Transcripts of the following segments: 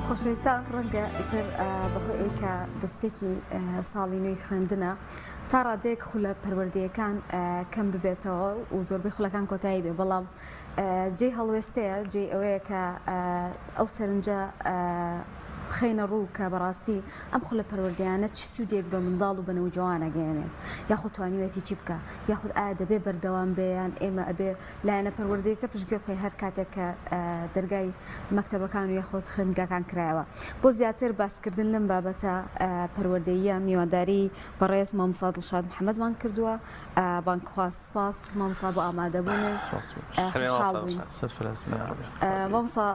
خۆشەویستان ڕەنگە ئیتر بەهۆی ئەوەی کە دەستپێکی ساڵی نوێی خوێندنە تا ڕادەیەک خولە پەروەردەیەکان کەم ببێتەوە و زۆربەی خولەکان کۆتایی بێ بەڵام جێی هەڵوێستەیە جێ ئەوەیە کە ئەو سەرنجە بخەینە ڕوو کە بەڕاستی ئەم خولە پەروەردەیانە چ سوودێک بە منداڵ و بە نەوجەوانە گەیەنێت یاخود توانیوێتی چی بکە یاخود ئایا دەبێ بەردەوام بێیان ئێمە ئەبێ لایەنە پەروەردەیەکە پشتگوێ بخۆی هەر کاتێک کە دەرگای مەکتەبەکان و یاخود خوێندنگەکان کرایەوە بۆ زیاتر باسکردن لەم بابەتە پەروەردەییە میوانداری بەڕێز مامۆستا دڵشاد محەممەدمان کردووە بانکخواست سپاس مامۆستا بۆ ئامادەبوونێت خوشحاڵ بووین مامۆستا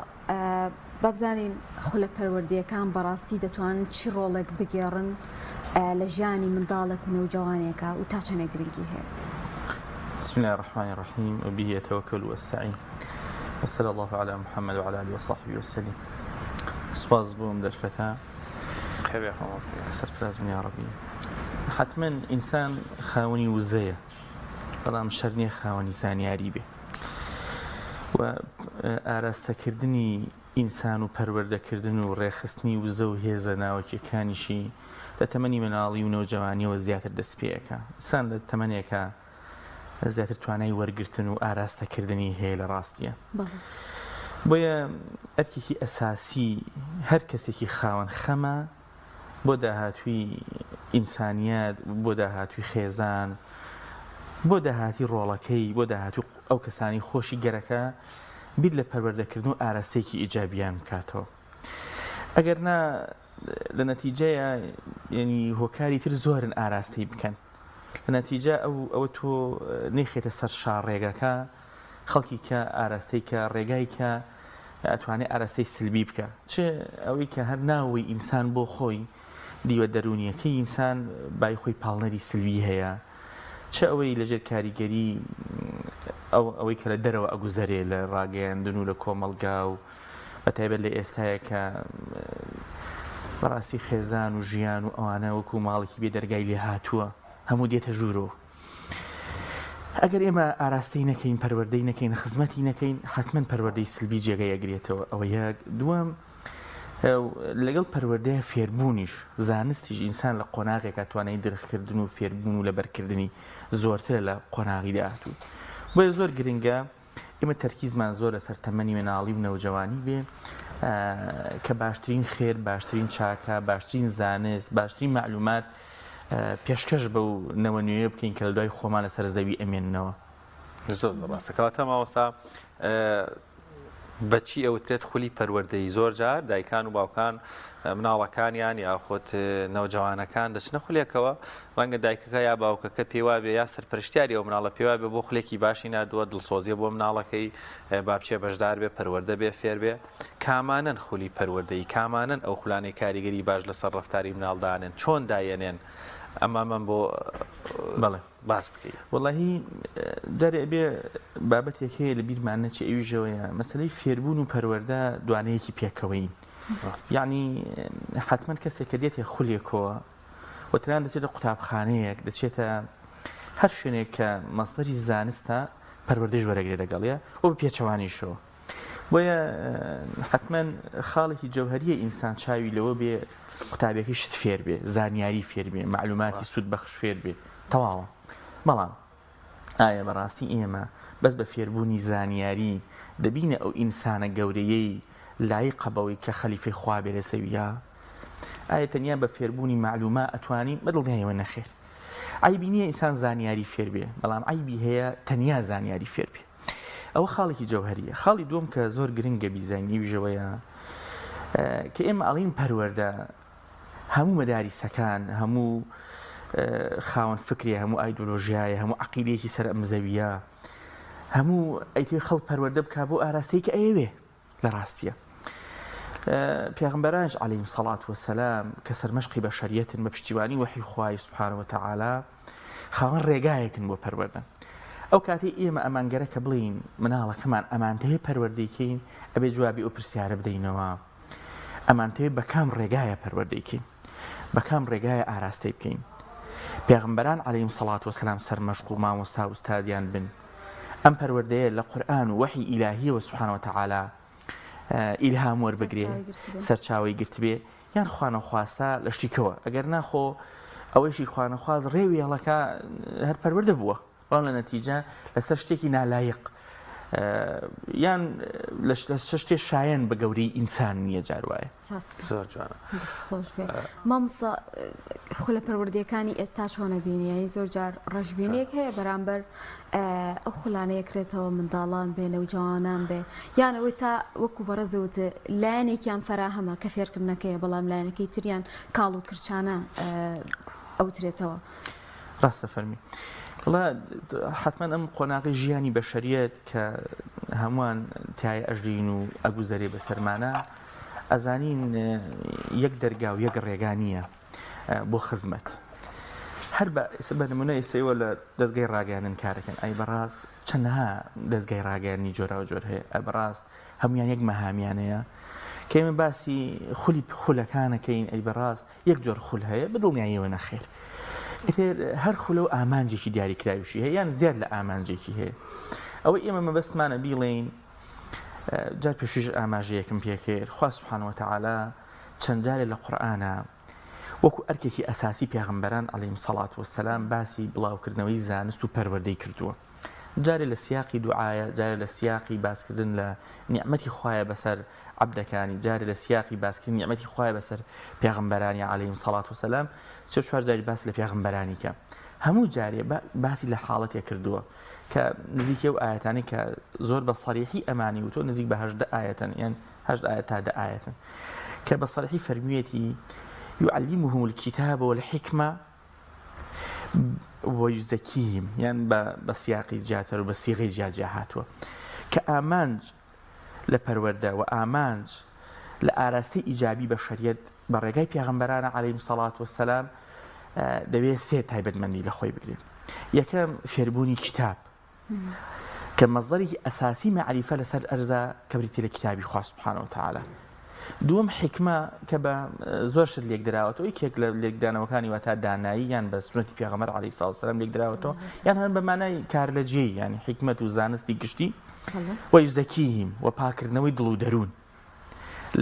بابزانین خولە پەروەردەیەکان بەڕاستی دەتوانن چی ڕۆڵێک بگێڕن لە ژیانی منداڵێک و نەوجەوانێکە و تا چەندێ گرنگی هەیە. بسم الله الرحمن الرحيم وبه يتوكل واستعين وصلى الله على محمد وعلى اله وصحبه وسلم. سپاس بۆم دەرفەتە خير يا خماسي سەرفراز يا ربي. حتما ئینسان خاوەنی وزەیە بەڵام شەر نییە خاوەنی زانیاری بێ و ئاراستەکردنی ئینسان و پەروەردەکردن و ڕێخستنی وزە و هێزە ناوەکیەکانیشی لە تەمەنی مناڵی و نەوجەوانیەوە زیاتر دەست پێیەکە. ئینسان لە تەمەنێکە زیاتر توانای وەرگرتن و ئاراستەکردنی هەیە لە ڕاستیە. بۆیە ئەرکێکی ئەساسی هەر کەسێکی خاوەن خەمە بۆ داهاتووی ئینسانیەت بۆ داهاتووی خێزان بۆ داهاتی ڕۆڵەکەی بۆ داهاتوو ئەو کەسانی خۆشی گەرەکە بیر لە پەروەردەکردن و ئاراستێکی ئیجابیان بکاتەوە. ئەگەر نا لە نەتیجەیە ینی هۆکاری تر زۆرن ئاراستی بکەن لە نەتیجە ئەوە تۆ نەیخێتە سەر شاڕێگەکە خەڵکی کە ئاراستەی کە ڕێگای کە ئەتوانێت ئاراستەی سلبی بکە چ ئەوەی کە هەر ناوەی ئینسان بۆ خۆی دیوە دەرونیەکەی ئینسان بای خۆی پاڵنەری سلبی هەیە چ ئەوەی لەژێر کاریگەری ئەوەی کە لە دەرەوە ئەگوزەرێ لە ڕاگەیاندن و لە کۆمەڵگا و بەتایبەت لە ئێستایە کە بەڕاستی خێزان و ژیان و ئەوانە وەکو ماڵێکی بێ دەرگای لێ هاتووە هەموو دێتە ژوورەوە. ئەگەر ئێمە ئاراستەی نەکەین پەروەردەی نەکەین خزمەتی نەکەین حتمما پەروەردەی سلبی جێگەی ئەگرێتەوە. ئەوە یەک. دووەم لەگەڵ پەروەردەیە فێربوونیش زانستیش ئینسان لە قۆناغێکە توانای درختکردن و فێربوون و لەبەرکردنی زۆرترە لە قۆناغی داهاتوو. بۆیە زۆر گرنگە ئێمە تەرکیزمان زۆر لەسەر تەمەنی مناڵی و نەوجەوانی بێ کە باشترین خێر باشترین چاکە باشترین زانست باشترین معلومات پێشکەش بە و نەوە نوێیە بکەین کە لە دوای خۆمان لەسەر زەوی ئەمێننەوە. زۆر ڕاستەکەواتە مامۆستا بەچی ئەوترێت خولی پەروەردەی زۆر جار دایکان و باوکان مناڵەکانیان یاخۆت نەوجەوانەکان دەچنە خولێکەوە ڕەنگە دایکەکە یا باوکەکە پێوا بێ یا سەرپەرشتیاری ئەو مناڵە پێوا بێ بۆ خولێکی باشی نادووە دڵسۆزیە بۆ مناڵەکەی با بچێ بەشدار بێ پەروەردە بێ فێر بێ کامانن خولی پەروەردەی کامانن ئەو خولانەی کاریگەری باش لەسەر ڕەفتاری مناڵدانێن چۆن دایەنێن ئەمە من بۆ بەڵێ باس بکەیت. وەڵاهی جارێ بێ بابەتێک هەیە لە بیرمان نەچێ ئەویژەوەیە مەسەلەی فێربوون و پەروەردە دوانەیەکی پێکەوەین. یعنی حتمما کەسێک کە دێتێ خولێکەوە وەتران دەچێتە قوتابخانەیەک دەچێتە هەر شوێنێک کە مەصدەری زانستە پەروەردەیش وەرەگرێ لەگەڵیە و بە پێچەوانیشەوە. بۆیە حتمما خاڵێکی جەوهەریە ئینسان چاوی لەوە بێ قوتابێکی شت فێر بێ زانیاری فێر بێ معلوماتی سوود بەخش فێر بێ تەواوە. بەڵام ئایا بەڕاستی ئێمە بەس بە فێربوونی زانیاری دەبینە ئەو ئینسانە گەورەیەی لایقە بەوەی کە خەلیفەی خوا بێ لە زەویە؟ ئایا تەنیا بە فێربوونی معلومە ئەتوانین بەدڵنیایەوە نەخێر. عیبی نییە ئینسان زانیاری فێر بێ بەڵام عیبی هەیە تەنیا زانیاری فێر بێ. ئەوە خاڵێکی جەوهەریە. خاڵی دووەم کە زۆر گرنگە بیزانینی ویژەوەیە کە ئێمە ئەڵین پەروەردە هەموو مەداریسەکان هەموو خاوەن فکرێ هەموو ئایدۆلۆژیایە هەموو عەقیدەیەکی سەر ئەم زەویە هەموو ئەیتوێ خەڵک پەروەردە بکا بۆ ئاراستەی کە ئەیەوێ لە ڕاستیە. پێغەمبەرانش عەلەیهیم سەڵات وەسەلام کە سەرمەشقی بەشەریەتن بە پشتیوانی وەحی خوای سوبحانە وتەعالا خاوەن ڕێگایەکن بۆ پەروەردە. ئەو کاتەی ئێمە ئەمانگەرە کە بڵین مناڵەکەمان ئەمانتەیە پەروەردەیکەین ئەبێ جوابی ئەو پرسیارە بدەینەوە ئەمانتەیە بە کام ڕێگایە پەروەردەیکەین بە کام ڕێگایە ئاراستەی بکەین. پێغەمبەران عەلەیهیم سەڵات وەسەلام سەرمەشق و مامۆستا و ئوستادیان بن ئەم پەروەردەیە لە قورئان و وەحی ئیلاهیەوە سوبحانە وتەعالا ئیلهام وەربگرێ سەرچاوی گرت بێ یان خوانەخواسە لە شتێکەوە ئەگەر ناخۆ ئەوەیشی خوانەخواز ڕێوی هەڵەکە هەر پەروەردە بووە بەڵام لە نەتیجە لەسەر شتێکی نالایق یان لە شتێ شایەن بە گەورەی ئینسان نییە جار وایە زۆر جوانە خۆش بێ مامۆستا خولە پەروەردەکانی ئێستا چۆنە بینی زۆر جار ڕەشبینێک هەیە بەرامبەر ئەو خولانەیەکرێتەوە منداڵان بێ نەوجوانان بێ یانەوەی تا وەکو بەڕێزەوتە لایەنێکیان فەراهەمە کە فێرکردنەکەیە بەڵام لایەنەکەی تریان کاڵ و کرچانە ئەوترێتەوە ڕاستە فەرمی وڵا حتمما ئەم قۆناغی ژیانی بەشەریەت کە هەمووان تای ئەژین و ئەگوزەرێ بەسەرمانە ئەزانین یەک دەرگا و یەک ڕێگانیە بۆ خزمەت هەر بە نمونە ئێسەوە لە دەستگای ڕاگەیاندن کارەکەن ئەی بەڕاست چەندەها دەستگای ڕاگەیاندنی جۆرا و جۆر هەیە ئە بەڕاست هەمویان یەک مەهامیانەیە کە ئێمە باسی خولەکانەکەین ئەی بەڕاست یەک جۆر خول هەیە بەدڵنیاییەوە نەخێر هەر خولە و ئامانجێکی دیاریکراویشی هەیە یان زیاد لە ئامانجێکی هەیە ئەوەی ئێمە مەبەستمانە بیڵێین جار پێشویش ئاماژەیەکم پێکرد خوا سوبحانەه وتەعالا چەند جارێ لە قورئانە وەکو ئەرکێکی ئەساسی پێغەمبەران عەلەیهیم سەڵات وەسەلام باسی بڵاوکردنەوەی زانست و پەروەردەی کردووە جارێ لە سیاقی دوعایە جارێ لە سیاقی باسکردن لە نیعمەتی خوایە بەسەر عەبدەکانی جارێ لە سیاقی باسکردن نیعمەتی خوایە بەسەر پێغەمبەرانی عەلەیهیم سەڵات وەسەلام سێ چوار جاری باس لە پێغەمبەرانی کە هەموو جارێ باسی لە حاڵەتێک کردووە کە نزیکە و ئاەتانی کە زۆر بە سەریحی ئەمانی و تۆ نزیک بە 18 ئاەتن یان 8 ئاەت تا 10 ئاەتن کە بە سەریحی فەرموویەتی يعلمهم الكتاب والحكمة ويزكيهم يعني بسياق جاتر وبصيغة جاهاتوا كأمانج لپروردة وأمانج لآراسي إيجابي بشرية برقاي پیغمبران عليهم الصلاة والسلام دەبێت سێ تایبەتمەندی لە خۆی بگرێت یەکەم فێربوونی کتاب کە مەزدەرێکی ئەساسی مەعریفە لەسەر ئەرزە کە بریتە لە کتابی خوا سوبحانەه وتەعالا دووەم حکمە کە بە زۆر شت لێک دراوەتەوە یەکێک لە لێکدانەوەکانی واتە دانایی یان بە سنەتی پێغەمبەر عەلەیهی سەڵات وسەلام لێک دراوەتەوە یان هەر بە مانای کارلەجێی یانی حکمت و زانستی گشتی وەیزەکیهم و پاکردنەوەی دڵ و دەروون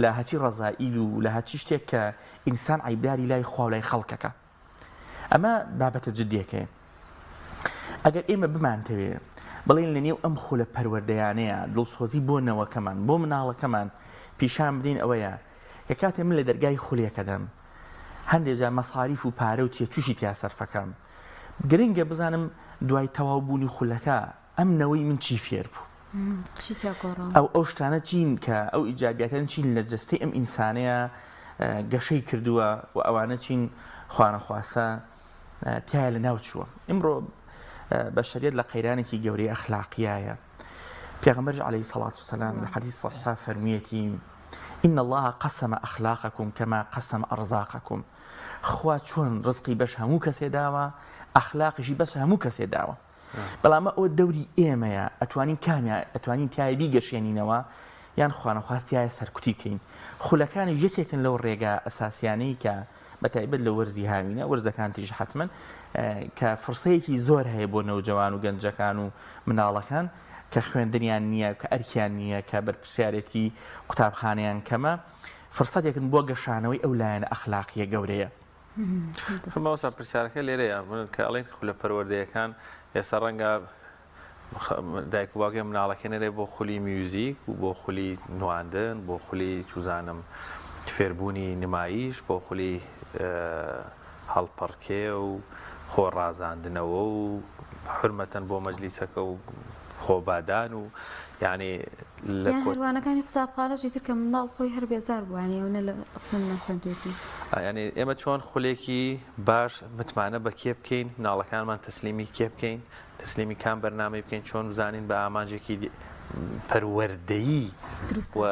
لە هەچی ڕەزائیل و لە هەچی شتێک کە ئینسان عیبداری لای خوا و لای خەڵکەکە ئەمە بابەتە جددیەکەیە ئەگەر ئێمە بمانتەوێ بڵێن لە نێو ئەم خولە پەروەردەیانەیە دڵسۆزی بۆ نەوەکەمان بۆ مناڵەکەمان پیشان بدەین ئەوەیە کە کاتێ من لە دەرگای خولێکە دەم هەندێک جار مەساریف و پارە و تووشی تیا سەرفەکەم گرنگە بزانم دوای تەواوبوونی خولەکە ئەم نەوەی من چی فێر بوو ئەو شتانە چین کە ئەو ئیجابیاتەن چین لە جەستەی ئەم ئینسانەیە گەشەی کردووە و ئەوانە چین خوانەخواسە تایە لە ناو چووە ئمڕۆ بەشەریەت لە قەیرانێکی گەورەی ئەخلاقیایە پێغەمبەر عەلەیهی سەڵات وسەلام لە حەدیث صەحیحە فەرموویەتی إن الله قسم أخلاقكم كما قسم أرزاقكم خوا چۆن ڕزقی بەش هەموو کەسێ داوە ئەخلاقیشی بەش هەموو کەسێ داوە بەڵام ئەوە دەوری ئێمەیە ئەتوانین کامیان ئەتوانین تایە بیگەشێنینەوە یان خوانەخواست تایە سەرکوتی بکەین خولەکانی یەکێکن لەو ڕێگە ئەساسیانەی کە بەتایبەت لە وەرزی هاوینە وەرزەکان تیژ حتمما کە فرسەیەکی زۆر هەیە بۆ نەوجەوان و گەنجەکان و مناڵەکان کە خوێندنیان نییە کە ئەرکیان نییە کە بەرپرسیارەتی قوتابخانەیان کەمە فرسەتێکن بۆ گەشانەوەی ئەو لایەنە ئەخلاقیە گەورەیە ماوەسا پرسیارەکە لێرەیە کە ئەڵێن خولە پەروەردەیەکان ئێستا ڕەنگە دایک و باوکێ مناڵەکەنەرێ بۆ خولی میوزیک و بۆ خولی نواندن بۆ خولی چوزانم فێربوونی نمایش بۆ خولی هەڵپەڕکێ و خۆڕازاندنەوە و حرمەتەن بۆ مەجلیسەکە و خۆبادان و یعنی لە هەروانەکانی قوتابخانەشی تر کە مناڵ خۆی هەر بێزار بوو یعنی ئەوە لە خوێندن نەخوێندوێتی یعنی ئێمە چۆن خولێکی باش متمانە بە کێ بکەین مناڵەکانمان تەسلیمی کێ بکەین تەسلیمی کام بەرنامەی بکەین چۆن بزانین بە ئامانجێکی پەروەردەیی و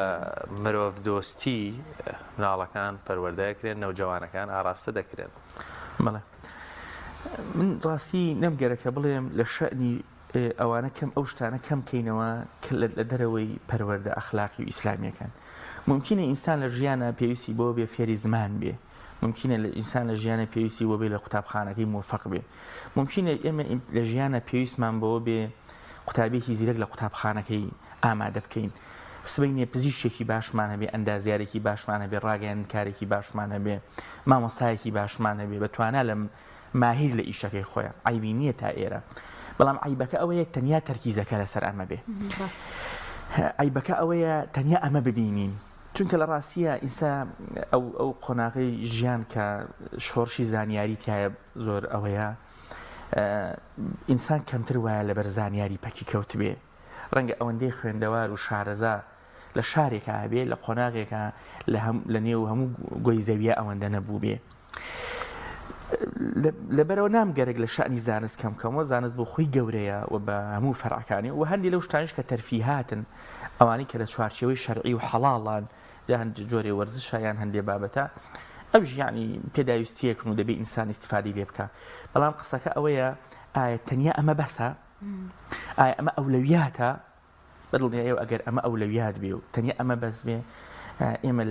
مرۆڤ دۆستی مناڵەکان پەروەردەیەکرێن نەوجەوانەکان ئاراستە دەکرێن بەڵێ من ڕاستی نەمگەرەکە بڵێم لە شەئنی ئەوانە کەم ئەو شتانە کەم کەینەوە لە دەرەوەی پەروەردە ئەخلاقی و ئیسلامیەکان ممکنە ئینسان لە ژیانە پێویستی بۆ بێ فێری زمان بێ ممکنە لە ئینسان لە ژیانە پێویستی بۆ بێ لە قوتابخانەکەی موفق بێ ممکنە ئێمە لە ژیانە پێویستمان بۆ بێ قوتابێکی زیرەک لە قوتابخانەکەی ئامادە بکەین سبەی نێپزیشێکی باشمانە بێ، ئەندازیارێکی باشمانە بێ، ڕاگەیاندکارێکی باشمانە بێ، مامۆستایەکی باشمانە بێ، بەتوانە لە ماهیر لە ئیشەکەی خۆیان عیبی نییە تا ئێرە. بەڵام عیبەکە ئەوەیە تەنیا تەرکیزەکە لەسەر ئەمە بێ. عیبەکە ئەوەیە تەنیا ئەمە ببینین، چونکە لە ڕاستیە ئینسا ئەو قۆناغی ژیان کە شۆڕشی زانیاری تایە زۆر ئەوەیە ئینسان کەمتر وایە لەبەر زانیاری پەکی کەوت بێ. ڕەنگە ئەوەندەی خوێندەوار و شارەزا لە شارێکە هەبێ، لە قۆناغێکە لە نێو هەموو گۆی زەویە ئەوەندە نەبوو بێ. لەبەرەوە نامگەرێک لە شانی زانست کەمکەمەوە، زانست بۆ خۆی گەورەیە و بە هەموو فەرعەکانی و هەندی لەو شتانش کە تەرفیهاتن، ئەوانەی کە لە چوارچێوەی شەرعی و حەڵاڵان، جا هەندێک جۆرێ وەرزشیان هەندێ بابەتە ئەوش یعنی پێداویستیەکن و دەبێ ئینسان ئیستیفادەی لێ بکە. بەڵام قسەکە ئەوەیە ئایا تەنیا ئەمە بەسە؟ ئایا ئەمە ئەولەویاتە؟ بەدڵنیایەوە ئەگەر ئەمە ئەولەویات بێ و تەنیا ئەمە بەس بێ، ئێمە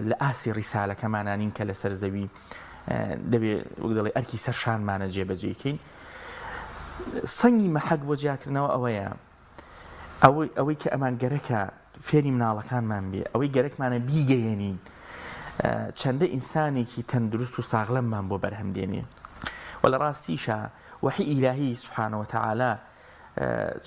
لە ئاسی ڕیسالەکەمانانین کە لەسەر زەوی دەبێ وەک دەڵێ ئەرکی سەر شانمانە جێبەجێکەین. سەنگی مەحەک بۆ جیاکردنەوە ئەوەیە ئەوەی کە ئەمان گەرەکە فێری مناڵەکانمان بێ، ئەوەی گەرەکمانە بیگەیەنین چەندە ئینسانێکی تەندروست و ساغڵەممان بۆ بەرهەمدێنێن. و لە ڕاستیشە وحی ئیلاهی سبحانەوە تەعالا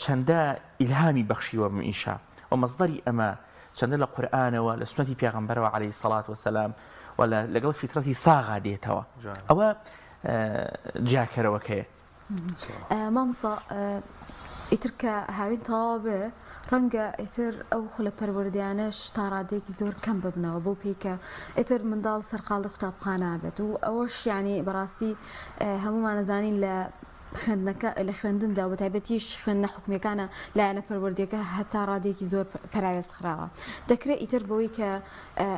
چەندە ئیلهامی بەخشیوە ئیشا و مەصدەری ئەمە چەندە لە قورئانەوە لە سنەتی پێغەمبەرەوە عەلەیهی سەڵات وەسەلام و لەگەڵ فیترەتی ساغا دێتەوە. ئەوە جیاکەرەوەکەیە. مامۆستا ئیتر کە هاوین تەواو بێ، ڕەنگە ئیتر ئەو خولە پەروەردیانەش تا ڕادێکی زۆر کەم ببنەوە بۆ پێیکە ئیتر منداڵ سەرقاڵی قوتابخانە بێت و ئەوەش یعنی بەڕاستی هەمومان نەزانین لە خوێندندا و تایبەتیش خوێندنە حکومیەکانە لایەنە پەروەردیەکە هەتا ڕادێکی زۆر پەراوێز خراوە. دەکرێت ئیتر بەوەی کە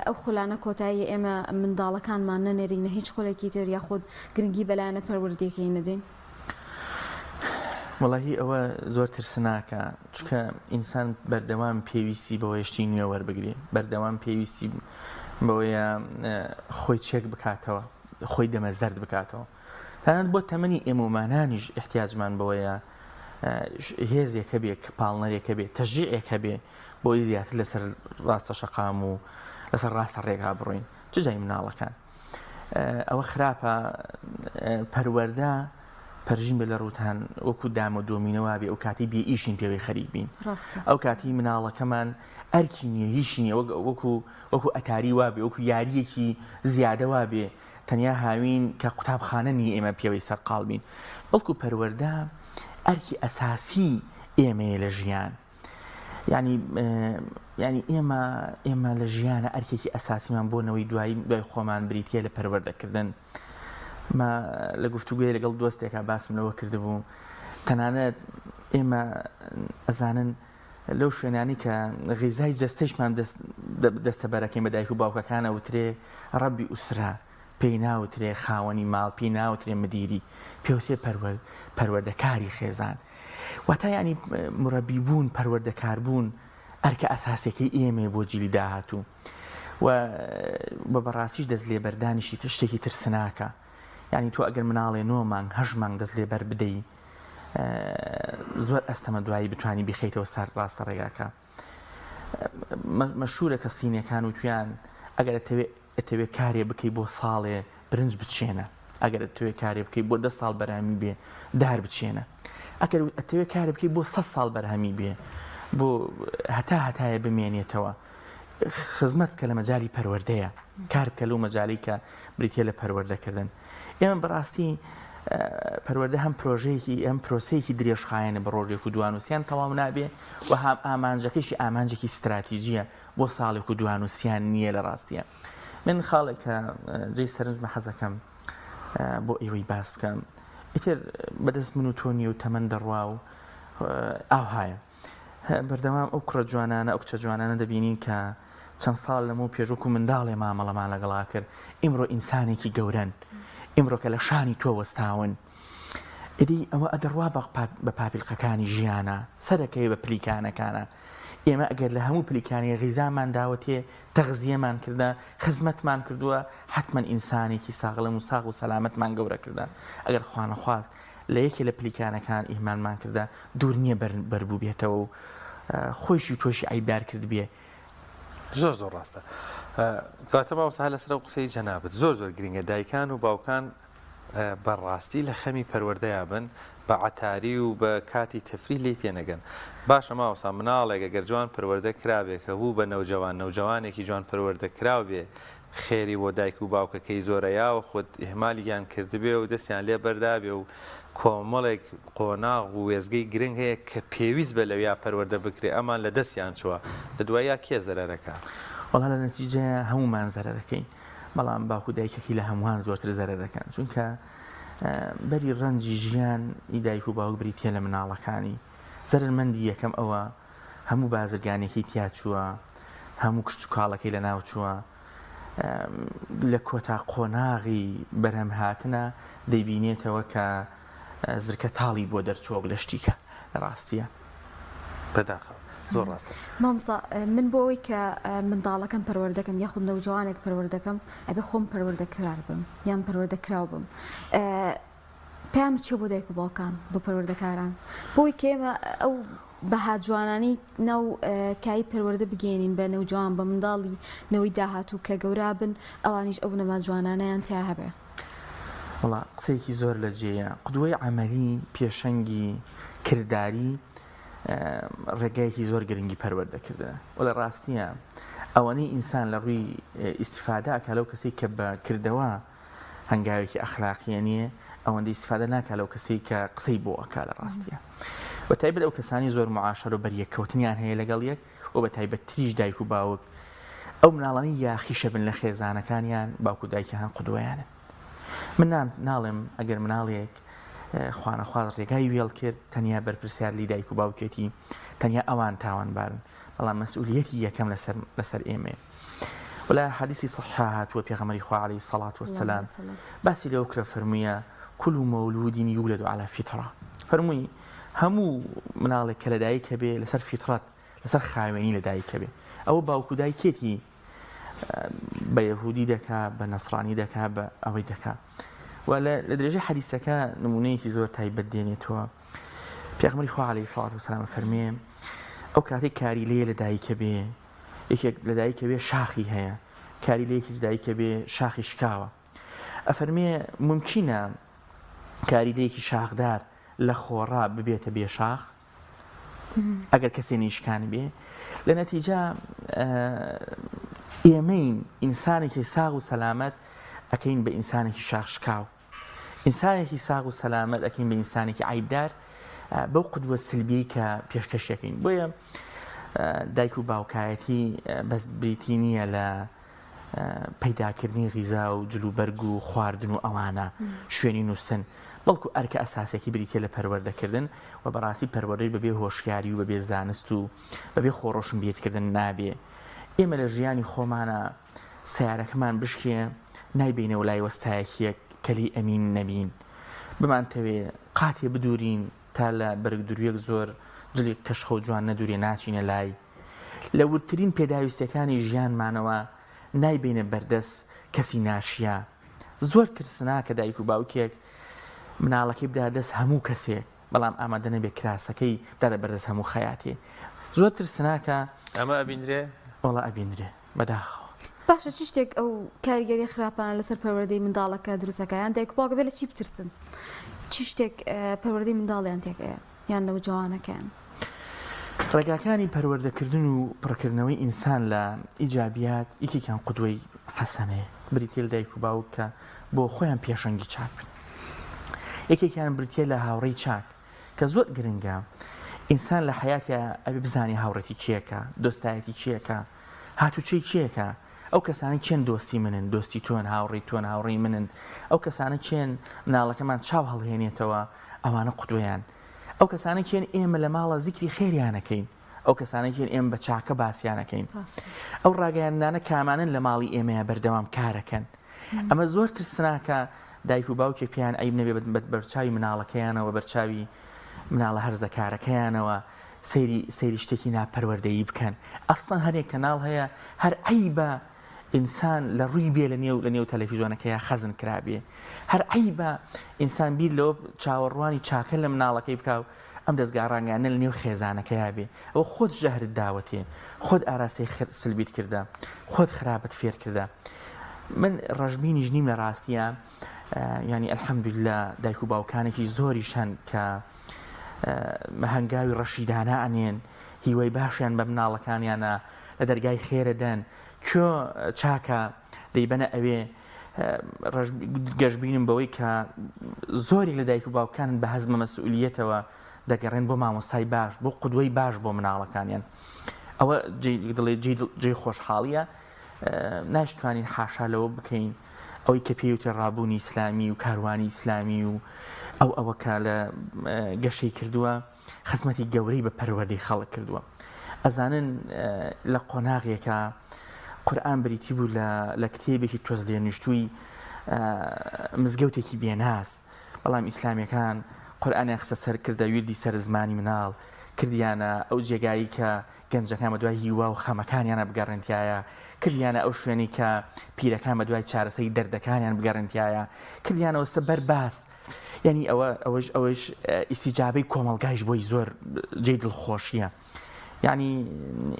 ئەو خولانە کۆتایی ئێمە منداڵەکانمان نەنێرینە هیچ خۆلێکی تر یاخود گرنگی بەلایەنە پەروەردیەکەی نەدەین. وەڵاهی ئەوە زۆر ترسناکە، چونکە ئینسان بەردەوام پێویستی بەوە هێشتی نوێ وەربگرێ، بەردەوام پێویستی بەوەیە خۆی چێک بکاتەوە، خۆی دەمەزەرد بکاتەوە. تەنانەت بۆ تەمەنی ئێمەمانانیش احتیاجمان بەوەیە هێزێکە بێ، پاڵنەرێکە بێ، تەشجیعێکە بێ بۆی زیاتر لەسەر ڕاستە شەقام و لەسەر ڕاستە ڕێگا بڕۆین. چ جای مناڵەکان ئەوە خراپە پەروەردە پەرژین بێ لە ڕووتان وەکو دام و دۆمینەوە بێ، ئەو کاتی بێ ئیشین پێوەی خەریک بین. ئەو کاتی مناڵەکەمان ئەرکی نییە، هیچی نییە، وەکو ئەتاری وا بێ، وەکو یاریەکی زیادە وا بێ، تەنیا هاوین کە قوتابخانە نیە ئێمە پێوەی سەرقاڵ بین. بەڵکو پەروەردە ئەرکی ئەساسی ئێمەیە لە ژیان. ینی ئێمە لە ژیانە ئەرکێکی ئەساسیمان بۆنەوەی دوای خۆمان بریتە لە پەروەردەکردن. لە گفتوگوێ لەگەڵ دۆستێکە باسم لەوە کردبوو، تەنانەت ئێمە ئەزانن لەو شوێنانی کە غیزای جەستەیشمان دەستە بەرەکەی بەدایک و باوکەکانە وترێ ڕەبی ئوسرا، پێی ناوترێ خاوەنی ماڵ، پێی ناوترێ مدیری، پێوترێ پەروەردەکاری خێزان. واتە ینی مرەبی بوون، پەروەردەکار بوون ئەرکە ئەساسەکەی ئێمە بۆ جیلی داهاتوو و بە بەڕاستیش دەست لێبەردانیشی شتێکی ترسناکە. ینی تۆ ئەگەر مناڵێ 9 مانگ 8 مانگ دەست لێبەر بدەی، زۆر ئەستەمە دوایی بتوانی بخەیتەوە سەر ڕاستە ڕێگاکە. مەشهورە کە سینەکان و تویان ئەگەر ئەتەوێت کارێ بکەی بۆ ساڵێ برنج بچێنە، ئەگەر ئەتەوێت کارێ بکەی بۆ 10 ساڵ بەرهەمی بێ دار بچێنە، ئەگەر ئەتەوێت کارێ بکەی بۆ 100 ساڵ بەرهەمی بێ، بۆ هەتایە بمێنێتەوە. خزمەت کە لە مەجای پەروەردەیە، کار بکە لەو مەجالی کە بریتە لە پەروەردەکردن. ئێمە بەڕاستی پەروەردە هەم پرۆژەیەکی ئەم پرۆسەیەکی درێژخایەنە بە ڕۆژێک و دوانوسیان تەواو نابێ و هەم ئامانجەکەیشی ئامانجێکی استراتیژیە بۆ ساڵێک و دوانوسیان نییە لە ڕاستیە. من خاڵێکە جێی سەرنجمە حەزەکەم بۆ ئێوەی باس بکەم، ئیتر بەدەست من و تۆ نیە و تەمەن دەڕوا و ئاوهایە بەردەوام ئەو کوڕە جوانانە ئەو کچە جوانانە دەبینین کە چەند ساڵ لەمەوە پێشوەکو منداڵێ مامەڵەمان لەگەڵا کرد، ئیمڕۆ ئینسانێکی گەورەن، ئیمڕۆ کە لە شانی تۆ وەستاون. ئیدی ئەوە ئەدەڕوا بە پاپیلقەکانی ژیانە، سەرەکەوێ بە پلیکانەکانە. ئێمە ئەگەر لە هەموو پلیکانی غیزامان داوەتێ، تەغزیەمان کردە، خزمەتمان کردووە، حتمەن ئینسانێکی ساغڵەم و ساغ و سەلامەتمان گەورە کردە. ئەگەر خوا نەخواست لە یەکێ لە پلیکانەکان ئیهمالمان کردە، دوور نییە بەربوو بێتەوە و خۆشی تۆشی عیبدار کرد بێ، زۆر ڕاستە. کاتە ماوەسا لەسەر قسەی جەنابەت زۆر گرنگە دایکان و باوکان بەڕاستی لە خەمی پەروەردەیە بن بە عەتاری و بە کاتی تفری لێ تێنەگەن. باشە ماوەسا مناڵێک ئەگەر جوان پەروەردە کرابێت کە بوو بە نەوجەوانێکی جوان پەروەردە کراو بێ خێری بۆ دایک و باوکەکەی زۆرەیا و خۆت ئیهمالیان کردبێ و دەستیان لێ بەردابێ و کۆمەڵێک قۆناغ و وێزگەی گرنگ هەیە کە پێویست بە لەویا پەروەردە بکرێ ئەمان لە دەستیان چووە لە دوایە کێ زەرەرەکە؟ وەڵا لە نەتیجەیە هەمومان زەرەرەکەین، بەڵام باوکو دایکێکی لە هەمووان زۆرتر زەرەرەکەن، چونکە بەری ڕەنجی ژیان ئی دایک و باوک بریتە لە مناڵەکانی. زەرمەندی یەکەم ئەوە هەموو بازرگانێکی تیا چووە، هەموو کشت و کاڵەکەی لە ناو چووە، لە کۆتا قۆناغی بەرهەم هاتنە دەیبینێتەوە کە زرکە تاڵی بۆ دەرچۆک لە شتیکە لە ڕاستیە بەداخەوە زۆر ڕاستە. مامسا من بۆ ئەوەی کە منداڵەکەم پەروەردەکەم یاخود نەوجوانێک پەروەردەکەم ئەبێ خۆم پەروەردەکرار بم یان پەروەردەکراو بم. پێم چێ بۆ دایک و باوکان بۆ پەروەردەکاران بۆی کێمە ئەو بەها جوانانی ناو کای پەروەردە بگەێنین بە نەوجوان بە منداڵی نەوەی داهاتوو کە گەورا بن ئەوانیش ئەو نەما جوانانەیان تیا هەبێ. وڵا قسەیەکی زۆر لە جێیە قودوەی عەمەلی پێشەنگی کردداری ڕێگایەکی زۆر گرنگی پەروەردەکردە و لە ڕاستیە ئەوەنەی ئینسان لە ڕووی ئیسیفادە ئەکا لەو کەسی کە بە کردەوە هەنگاوێکی ئەخلاقیە نییە ئەوەندە ئیسیفادە ناکا لەو کەسی کە قسەی بۆ ئەکا لە ڕاستیە بە تایبەت ئەو کەسانی زۆر معاشەر و بەریەکەوتنیان هەیە لەگەڵ یەک و بە تایبەت تریش دایک و باوک ئەو مناڵانی یاخیشە بن لە خێزانەکانیان باوکو دایکیان قودوەیانن. من ناڵێم ئەگەر مناڵێک خوانەخواز ڕێگای وێڵ کرد تەنیا بەرپرسیار لی دایک و باوکێتی تەنیا ئەوان تاوانبارن، بەڵام مەسئولیەتی یەکەم لەسەر ئێمێ. ولا حدیثی صحیح هاتووە پێغەمبەری خوا عەلەیهی سەڵات وەسەلام باسی لەو کرە فەرموویە كل مولود يولد على فطرة، فەرمووی هەموو مناڵێک کە لە دایکە بێ لەسەر فیترەت لەسەر خاوێنی لە دایکە بێ، ئەوە باوکو دایکێتی بە یەهودی دەکا بە نەسڕانی دەکا بە ئەوەی دەکا. و لە درێژەی حەدیثەکە نمونەیەکی زۆر تایبەت دێنێتەوە. پێغەمبەری خوا عەلەیهی سەڵات وەسەلام فەرمێ ئەو کاتێک کاری لێیە لە دایکە بێ یەکێک لە دایکە بێ شاخی هەیە، کاری لە یەکێک دایکە بێ شاخی شکاوە، ئەفەرمێ ممکنە کاری لەیەکی شاخدار لە خۆڕا ببێتە بێ شاخ ئەگەر کەسێ نیشکانی بێ، لە نەتیجە ئێمەین ئینسانێکی ساغ و سەلامەت ئەکەین بە ئینسانێکی شاخ شکاو، ئینسانێکی ساغ و سەلامەت ئەکەین بە ئینسانێکی عیبدار بەو قودوە سلبی کە پێشکەشەکەین. بۆیە دایک و باوکایەتی بەس بریتی نییە لە پەیداکردنی غیزا و جلوبەرگ و خواردن و ئەوانە شوێنی نووسن، بەڵکو ئەرکە ئەساسێکی بریتە لە پەروەردەکردن و بەڕاستی پەروەردەی بەبێ هۆشیاری و بەبێ زانست و بەبێ خۆڕۆشن بێتکردن نابێ. ئێمە لە ژیانی خۆمانە سیارەکەمان بشکێ نایبینە و لای وەستایەکیەک کەلی ئەمین نەبین، بمانتەوێ قاتێ بدورین تا لە بەرگدوریەک زۆر جلی کەشخە و جوان نەدورێ ناچینە لای. لە ورترین پێداویستەکانی ژیانمانەوە نایبینە بەردەست کەسی ناشیە. زۆر ترسناکە دایک و باوکێک مناڵەکەی بدا دەست هەموو کەسێک بەڵام ئامادە نەبێ کراسەکەی بداتە بەردەست هەموو خەیاتێ. زۆر ترسناکە ئەمە ئەبینرێ وەڵا ئەبینرێ بەداخەوە. باشە چ شتێک ئەو کاریگەری خراپان لەسەر پەروەردەی منداڵەکە دروستەکەیان دایک و باوک بێ لە چی بترسن؟ چ شتێک پەروەردەی منداڵیان تێکەیە یان نەوجەوانەکەیان؟ ڕێگاکانی پەروەردەکردن و پڕکردنەوەی ئینسان لە ئیجابیات یەکێکیان قودوەی حەسەنەیە بریتێ لە دایک و باوک کە بۆ خۆیان پێشەنگی چاک بن. یەکێکیان بریتێ لە هاوڕێی چاک کە زۆر گرنگە ئینسان لە حەیاتە ئەبێ بزانی هاوڕێتی کێیەکە، دۆستایەتی کێیەکە، هاتوچەی کێیەکە، ئەو کەسانە چێن دۆستی منن، دۆستی تۆن، هاوڕێی تۆن، هاوڕێی منن، ئەو کەسانە چێن مناڵەکەمان چاو هەڵهێنێتەوە ئەوانە قودوەیان، ئەو کەسانە کێن ئێمە لە ماڵە زیکری خێریانەکەین، ئەو کەسانە کێن ئێمە بە چاکە باسییانەکەین، ئەو ڕاگەیاندانە کامانن لە ماڵی ئێمەیە بەردەوام کارەکەن. ئەمە زۆر ترسناکە دایک و باوکێک پێیان ئەیب نەبێ بەرچاوی مناڵەکەیانەوە بەرچاوی مناڵە هەرزەکارەکەیانەوە سەیری شتێکی ناپەروەردەیی بکەن. ئەسڵەن هەرێک کەناڵ هەیە هەر عیبە ئینسان لە ڕووی بێ لە نێو تەلەڤیزۆنەکەیە خەزم کرابێ، هەر عیبە ئینسان بیر لەوە چاوەڕوانی چاکە لە مناڵەکەی بکاو ئەم دەستگا ڕانگەیانە لە نێو خێزانەکەیا بێ ئەوە خۆت ژەهرت داوەتێ خۆت ئاراستەی سلبیت کردە خۆت خراپەت فێر کردە من ڕەشبینیش نیم لە ڕاستیە ینی ئەلحەمدوللا دایک و باوکانێکی زۆریشان کە هەنگاوی ڕەشیدانە ئەنێن هیوای باشیان بە مناڵەکانیانە لە دەرگای خێرەدەن کۆ چاکە دەیبەنە ئەوێ گەشتبینم بەوەی کە زۆری لە دایک و باوکانن بە هەزمە مەسئولیەتەوە دەگەڕێن بۆ مامۆستای باش بۆ قودوەی باش بۆ مناڵەکانیان ئەوە دڵێ جێ خۆشحاڵیە ناشتوانین حاشا لەوە بکەین ئەوەی کە پێوتە ڕابوونی ئیسلامی و کاروانی ئیسلامی و ئەوە کە لە گەشەی کردووە خزمەتی گەورەی بە پەروەردەی خەڵک کردووە ئەزانن لە قۆناغێکە قورئان بریتی بوو لە کتێبێکی تۆز لێ نیشتووی مزگەوتێکی بێناس بەڵام ئیسلامیەکان قورئانیان خستە سەر کردە ویردی سەر زمانی مناڵ کردیانە ئەو جێگایی کە گەنجەکان بە دوای هیوا و خەمەکانیانە بگەڕێنتیایە کردیانە ئەو شوێنی کە پیرەکان بە دوای چارەسەری دەردەکانیان بگەڕێنتیایە کردیانەوە سەبەر باس یعنی ئەوەش ئیسیجابەی کۆمەڵگایش بۆی زۆر جێی دڵخۆشیە یعنی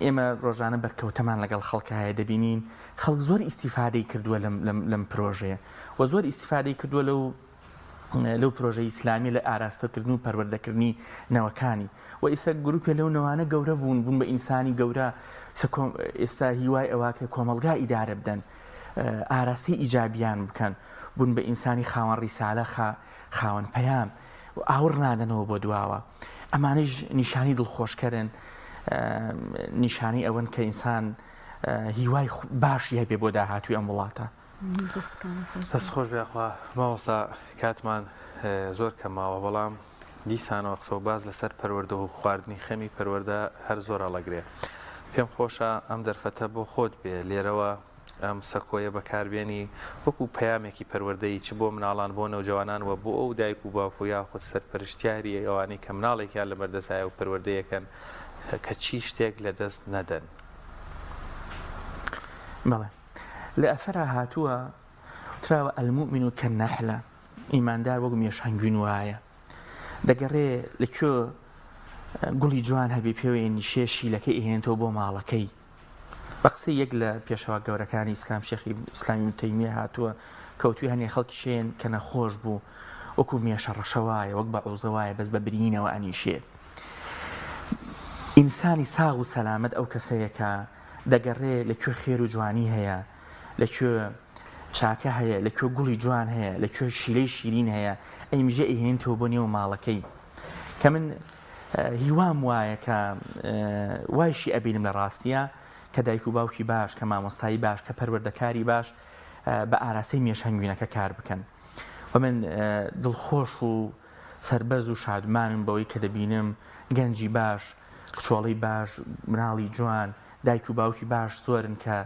ئێمە ڕۆژانە بەرکەوتەمان لەگەڵ خەڵکایە دەبینین خەڵک زۆر ئیسیفادەی کردووە لەم پرۆژەیە و زۆر ئیسیفادەی کردووە لەو پرۆژەی ئیسلامی لە ئاراستەکردن و پەروەردەکردنی نەوەکانی و ئێستا گروپێ لەو نەوانە گەورە بوون بە ئینسانی گەورە ئێستا هیوای ئەوە کە کۆمەڵگا ئیدارە بدەن ئاراستی ئیجابیان بکەن بوون بە ئینسانی خاوەن ڕیسالە خاوەن پەیام و ئاور نادەنەوە بۆ دواوە ئەمانەش نیشانی دڵخۆشکەرن نیشانی ئەوەن کە ئینسان هیوای باشی هەبێ بۆ داهاتوی ئەم وڵاتە دەست خۆش بێخوا مامۆستا کاتمان زۆر کەماوە بەڵام دیسانەوە قسە و باز لەسەر پەروەردە و خواردنی خەمی پەروەردە هەر زۆر هەڵەگرێ پێم خۆشە ئەم دەرفەتە بۆ خۆت بێ لێرەوە ئەم سەکۆیە بەکاربێنی وەکو پەیامێکی پەروەردەی چ بۆ مناڵان بۆ نەوجوانان و بۆ ئەو دایک و باوکو یاخود سەرپەرشتیاری ئەوانەی کە مناڵێکیان لە بەردەسایە و پەروەردەیەکەن کە چی شتێک لەدەست نەدەن بەڵێ لە ئەفەرا هاتووە تراوە ئەلموئمن کەالنەحلە ئیماندار وەکو مێشهەنگوین وایە دەگەڕێ لەکوێ گوڵی جوان هەبێ پێوەیە نیشێ شیلەکەی ئێنێتەوە بۆ ماڵەکەی بە قسەی یەک لە پێشەوا گەورەکانی ئیسلام شێخی ئیسلامی تەیمیە هاتووە کەوتوی هەنێ خەڵکی شێن کە نەخۆش بوو وەکو مێشە ڕەشەوایە وەک بە عوزەوایە بەس بە برینەوە ئەنیشێت ئینسانی ساغ و سەلامەت ئەو کەسەیە کە دەگەڕێ لەکوێ خێر و جوانی هەیە لەکوێ چاکە هەیە لەکوێ گوڵی جوان هەیە لەکوێ شیلەی شیرین هەیە ئەیمژە ئەهێنێتەوە بۆ نێو ماڵەکەی کە من هیوام وایە کە وایشی ئەبینم لە ڕاستیە کە دایک و باوکی باش کە مامۆستایی باش کە پەروەردەکاری باش بە ئاراستەی مێشهەنگوینەکە کار بکەن و من دڵخۆش و سەربەز و شادمانم بەوەی کە دەبینم گەنجی باش قچۆڵی باش مناڵی جوان دایک و باوکی باش زۆرن کە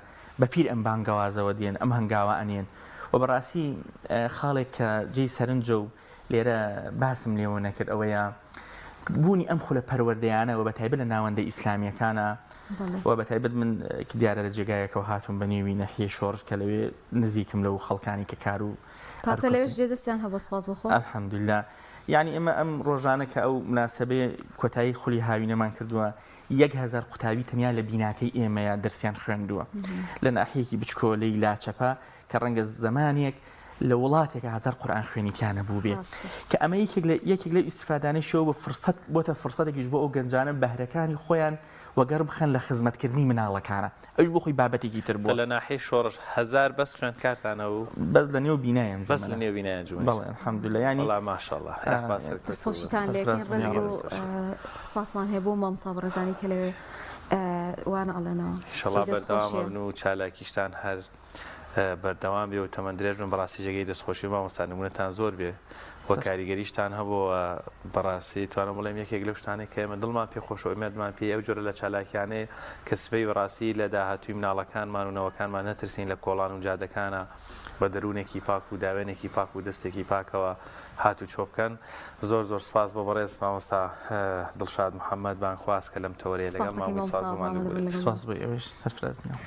بە پیر ئەم بانگەوازەوە دێن ئەم هەنگاوە ئەنێن و بەڕاستی خاڵێک کە جێی سەرنجە و لێرە باسم لێوە نەکرد ئەوەیە بوونی ئەم خولە پەروەردەیانەوە بەتایبەت لە ناوەندەی ئیسلامیەکانە و بەتایبەت من دیارە لە جێگایەکەوە هاتووم بە نێوی نەحیە شۆڕژ کە لەوێ نزیکم لەو خەڵکانی کە کار و کاتە لەوێش جێدەستیان هەبە سپاس بخۆ ئەلحەمدوللا یعنی ئێمە ئەم ڕۆژانە کە ئەو مناسبەیە کۆتایی خولی هاوینەمان کردووە 1000 قوتابی تەنیا لە بیناکەی ئێمەیە دەرسیان خوێندووە لە ناحیەکی بچکۆلەی لاچەپە کە ڕەنگە زمانێک لە وڵاتێکە 1000 قورئان خوێنیتیانە بوو بێت کە ئەمە یەکێک لە ئیسفادانەشەوە بە فرسەت بۆتە فرسەتێکیش بۆ ئەو گەنجانە بەهرەکانی خۆیان وەگەڕ بخەن لە خزمەتکردنی مناڵەکانە ئەوش بۆ خۆی بابەتێکی تر بوو لە ناحیەی شۆڕژ 1000 بەس خوێندکارتانەوە و بەس لە نێو بینایان بەس لە نێو بینایان جوڵ بەڵێ الحەمدولillah ینی وەڵا ماشەڵڵا دەستخۆشیتان لێکن ڕێز بوو سپاسمان هەیە بۆ مامۆستا بەڕێزانی کە لەوێ وانە ئەڵێنەوە ئینشەڵڵا بەردەوام بن و چالاکیشتان هەر بەردەوام بێ و تەمەند درێژ بن بەڕاستی جێگەی دەستخۆشی مامۆستا نمونەتان زۆر بێ وە کاریگەریشتان هەبووە بەڕاستی توانم بڵێم یەکێک لەو شتانەی کە ئێمە دڵمان پێخۆش و ئومێدمان پێی ئەو جۆرە لە چالاکیانەیە کە سبەی بەڕاستی لە داهاتووی مناڵەکانمان و نەوەکانمان نەترسین لە کۆڵان و جادەکانە بە دەروونێکی پاک و داوێنێکی پاک و دەستێکی پاکەوە هات و چۆ بکەن زۆر زۆر سپاس بۆ بەڕێز مامۆستا دڵشاد محەممەد بانخواست کە لەم تەوەرەیە لەگەڵ مامۆستا سپاس بۆ ئێوەش سەرفرازنیەوە